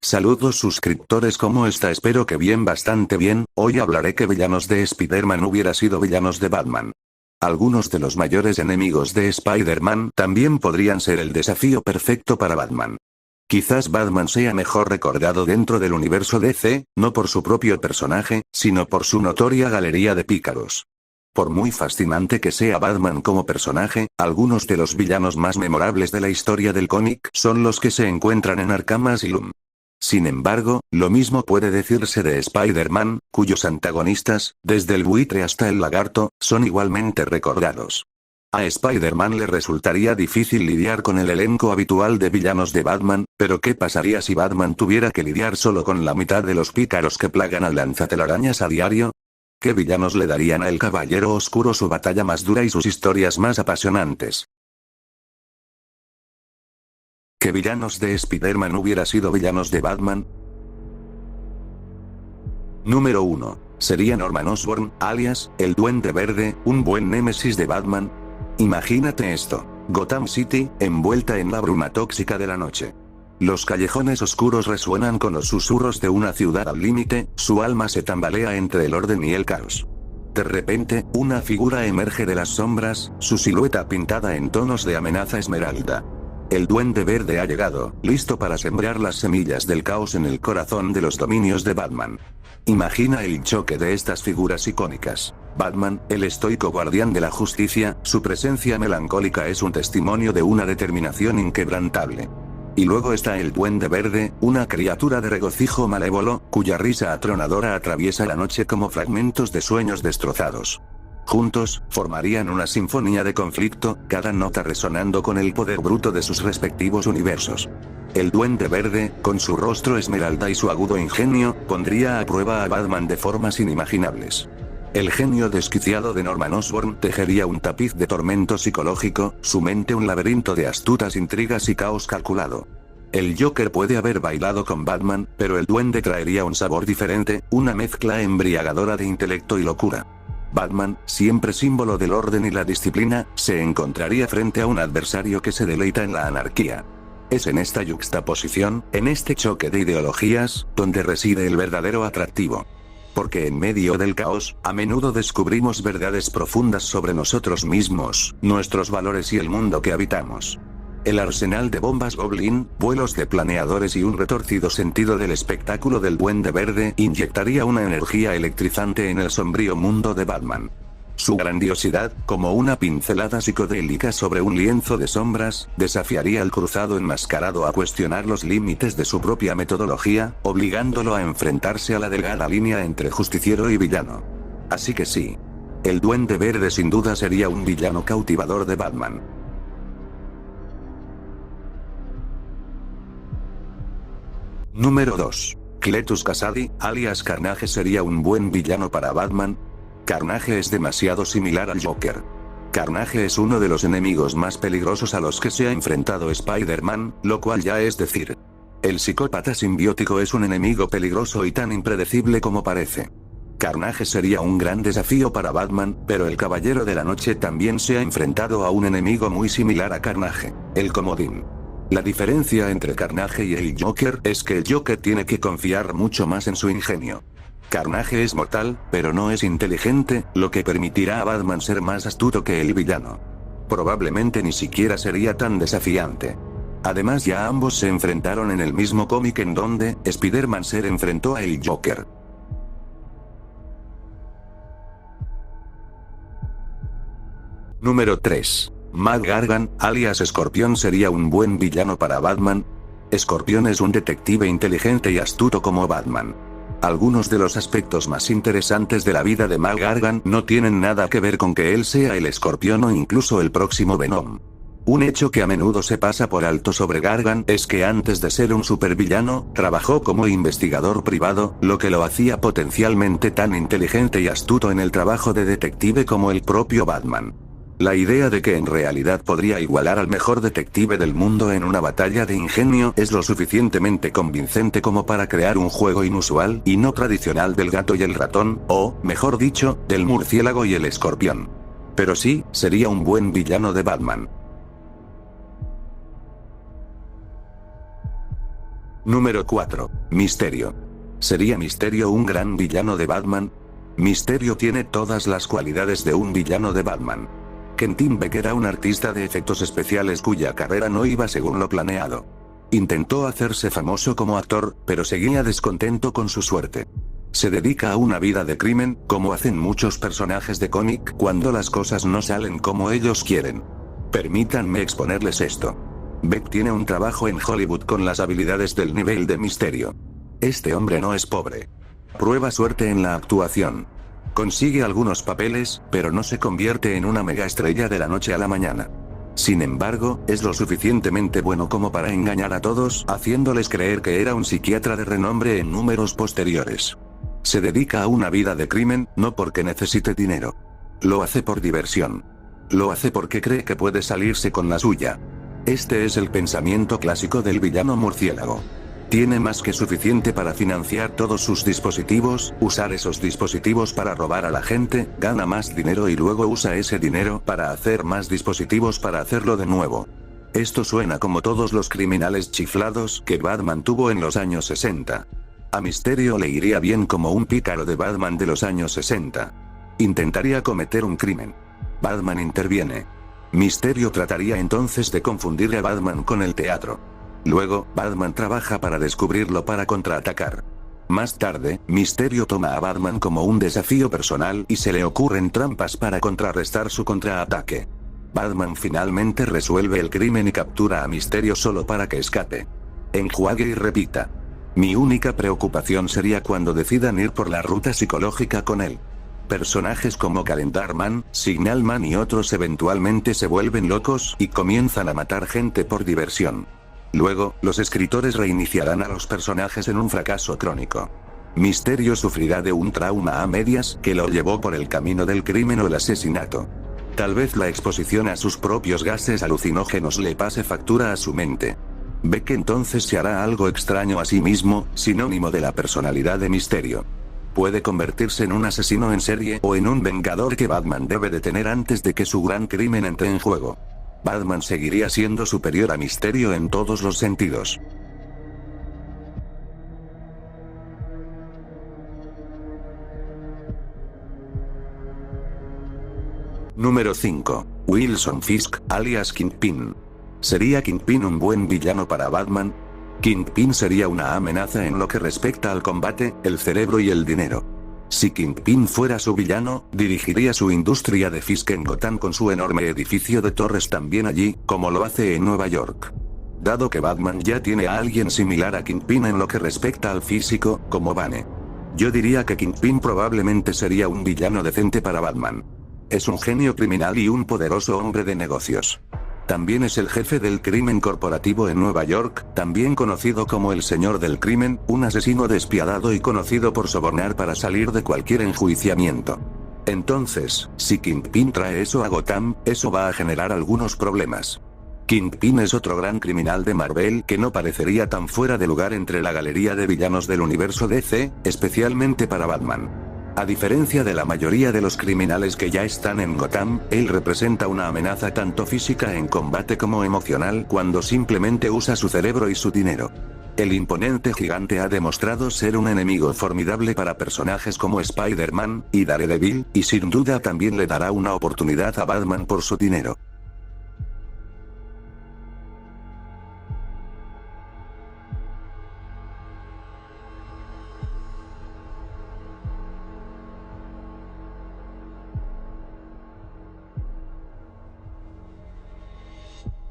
Saludos suscriptores, ¿cómo está? Espero que bien, bastante bien. Hoy hablaré que villanos de Spider-Man hubiera sido villanos de Batman. Algunos de los mayores enemigos de Spider-Man también podrían ser el desafío perfecto para Batman. Quizás Batman sea mejor recordado dentro del universo DC, no por su propio personaje, sino por su notoria galería de pícaros. Por muy fascinante que sea Batman como personaje, algunos de los villanos más memorables de la historia del cómic son los que se encuentran en Arkham Asylum. Sin embargo, lo mismo puede decirse de Spider-Man, cuyos antagonistas, desde el buitre hasta el lagarto, son igualmente recordados. A Spider-Man le resultaría difícil lidiar con el elenco habitual de villanos de Batman, pero ¿qué pasaría si Batman tuviera que lidiar solo con la mitad de los pícaros que plagan al lanzatelarañas a diario? ¿Qué villanos le darían al Caballero Oscuro su batalla más dura y sus historias más apasionantes? ¿Qué villanos de Spider-Man hubiera sido villanos de Batman? Número 1. Sería Norman Osborn, alias, el Duende Verde, un buen némesis de Batman. Imagínate esto: Gotham City, envuelta en la bruma tóxica de la noche. Los callejones oscuros resuenan con los susurros de una ciudad al límite, su alma se tambalea entre el orden y el caos. De repente, una figura emerge de las sombras, su silueta pintada en tonos de amenaza esmeralda. El Duende Verde ha llegado, listo para sembrar las semillas del caos en el corazón de los dominios de Batman. Imagina el choque de estas figuras icónicas. Batman, el estoico guardián de la justicia, su presencia melancólica es un testimonio de una determinación inquebrantable. Y luego está el Duende Verde, una criatura de regocijo malévolo, cuya risa atronadora atraviesa la noche como fragmentos de sueños destrozados. Juntos, formarían una sinfonía de conflicto, cada nota resonando con el poder bruto de sus respectivos universos. El Duende Verde, con su rostro esmeralda y su agudo ingenio, pondría a prueba a Batman de formas inimaginables. El genio desquiciado de Norman Osborn tejería un tapiz de tormento psicológico, su mente un laberinto de astutas intrigas y caos calculado. El Joker puede haber bailado con Batman, pero el Duende traería un sabor diferente, una mezcla embriagadora de intelecto y locura. Batman, siempre símbolo del orden y la disciplina, se encontraría frente a un adversario que se deleita en la anarquía. Es en esta yuxtaposición, en este choque de ideologías, donde reside el verdadero atractivo. Porque en medio del caos, a menudo descubrimos verdades profundas sobre nosotros mismos, nuestros valores y el mundo que habitamos. El arsenal de bombas Goblin, vuelos de planeadores y un retorcido sentido del espectáculo del Duende Verde inyectaría una energía electrizante en el sombrío mundo de Batman. Su grandiosidad, como una pincelada psicodélica sobre un lienzo de sombras, desafiaría al cruzado enmascarado a cuestionar los límites de su propia metodología, obligándolo a enfrentarse a la delgada línea entre justiciero y villano. Así que sí. El Duende Verde sin duda sería un villano cautivador de Batman. Número 2. Cletus Kasady, alias Carnage sería un buen villano para Batman. Carnage es demasiado similar al Joker. Carnage es uno de los enemigos más peligrosos a los que se ha enfrentado Spider-Man, lo cual ya es decir. El psicópata simbiótico es un enemigo peligroso y tan impredecible como parece. Carnage sería un gran desafío para Batman, pero el Caballero de la Noche también se ha enfrentado a un enemigo muy similar a Carnage, el Comodín. La diferencia entre Carnage y el Joker es que el Joker tiene que confiar mucho más en su ingenio. Carnage es mortal, pero no es inteligente, lo que permitirá a Batman ser más astuto que el villano. Probablemente ni siquiera sería tan desafiante. Además, ya ambos se enfrentaron en el mismo cómic en donde Spider-Man se enfrentó a el Joker. Número 3. Mac Gargan, alias Escorpión sería un buen villano para Batman. Escorpión es un detective inteligente y astuto como Batman. Algunos de los aspectos más interesantes de la vida de Mac Gargan no tienen nada que ver con que él sea el Escorpión o incluso el próximo Venom. Un hecho que a menudo se pasa por alto sobre Gargan es que antes de ser un supervillano, trabajó como investigador privado, lo que lo hacía potencialmente tan inteligente y astuto en el trabajo de detective como el propio Batman. La idea de que en realidad podría igualar al mejor detective del mundo en una batalla de ingenio es lo suficientemente convincente como para crear un juego inusual y no tradicional del gato y el ratón, o, mejor dicho, del murciélago y el escorpión. Pero sí, sería un buen villano de Batman. Número 4. Misterio. ¿Sería Misterio un gran villano de Batman? Misterio tiene todas las cualidades de un villano de Batman. Quentin Beck era un artista de efectos especiales cuya carrera no iba según lo planeado. Intentó hacerse famoso como actor, pero seguía descontento con su suerte. Se dedica a una vida de crimen, como hacen muchos personajes de cómic cuando las cosas no salen como ellos quieren. Permítanme exponerles esto. Beck tiene un trabajo en Hollywood con las habilidades del nivel de Misterio. Este hombre no es pobre. Prueba suerte en la actuación. Consigue algunos papeles, pero no se convierte en una mega estrella de la noche a la mañana. Sin embargo, es lo suficientemente bueno como para engañar a todos, haciéndoles creer que era un psiquiatra de renombre en números posteriores. Se dedica a una vida de crimen, no porque necesite dinero. Lo hace por diversión. Lo hace porque cree que puede salirse con la suya. Este es el pensamiento clásico del villano murciélago. Tiene más que suficiente para financiar todos sus dispositivos, usar esos dispositivos para robar a la gente, gana más dinero y luego usa ese dinero para hacer más dispositivos para hacerlo de nuevo. Esto suena como todos los criminales chiflados que Batman tuvo en los años 60. A Misterio le iría bien como un pícaro de Batman de los años 60. Intentaría cometer un crimen. Batman interviene. Misterio trataría entonces de confundir a Batman con el teatro. Luego, Batman trabaja para descubrirlo para contraatacar. Más tarde, Misterio toma a Batman como un desafío personal y se le ocurren trampas para contrarrestar su contraataque. Batman finalmente resuelve el crimen y captura a Misterio solo para que escape. Enjuague y repita. Mi única preocupación sería cuando decidan ir por la ruta psicológica con él. Personajes como Calendar Man, Signal Man y otros eventualmente se vuelven locos y comienzan a matar gente por diversión. Luego, los escritores reiniciarán a los personajes en un fracaso crónico. Misterio sufrirá de un trauma a medias que lo llevó por el camino del crimen o el asesinato. Tal vez la exposición a sus propios gases alucinógenos le pase factura a su mente. Ve que entonces se hará algo extraño a sí mismo, sinónimo de la personalidad de Misterio. Puede convertirse en un asesino en serie o en un vengador que Batman debe detener antes de que su gran crimen entre en juego. Batman seguiría siendo superior a Misterio en todos los sentidos. Número 5. Wilson Fisk, alias Kingpin. ¿Sería Kingpin un buen villano para Batman? Kingpin sería una amenaza en lo que respecta al combate, el cerebro y el dinero. Si Kingpin fuera su villano, dirigiría su industria de Fisk en Gotham con su enorme edificio de torres también allí, como lo hace en Nueva York. Dado que Batman ya tiene a alguien similar a Kingpin en lo que respecta al físico, como Bane. Yo diría que Kingpin probablemente sería un villano decente para Batman. Es un genio criminal y un poderoso hombre de negocios. También es el jefe del crimen corporativo en Nueva York, también conocido como el Señor del Crimen, un asesino despiadado y conocido por sobornar para salir de cualquier enjuiciamiento. Entonces, si Kingpin trae eso a Gotham, eso va a generar algunos problemas. Kingpin es otro gran criminal de Marvel que no parecería tan fuera de lugar entre la galería de villanos del universo DC, especialmente para Batman. A diferencia de la mayoría de los criminales que ya están en Gotham, él representa una amenaza tanto física en combate como emocional cuando simplemente usa su cerebro y su dinero. El imponente gigante ha demostrado ser un enemigo formidable para personajes como Spider-Man y Daredevil, y sin duda también le dará una oportunidad a Batman por su dinero.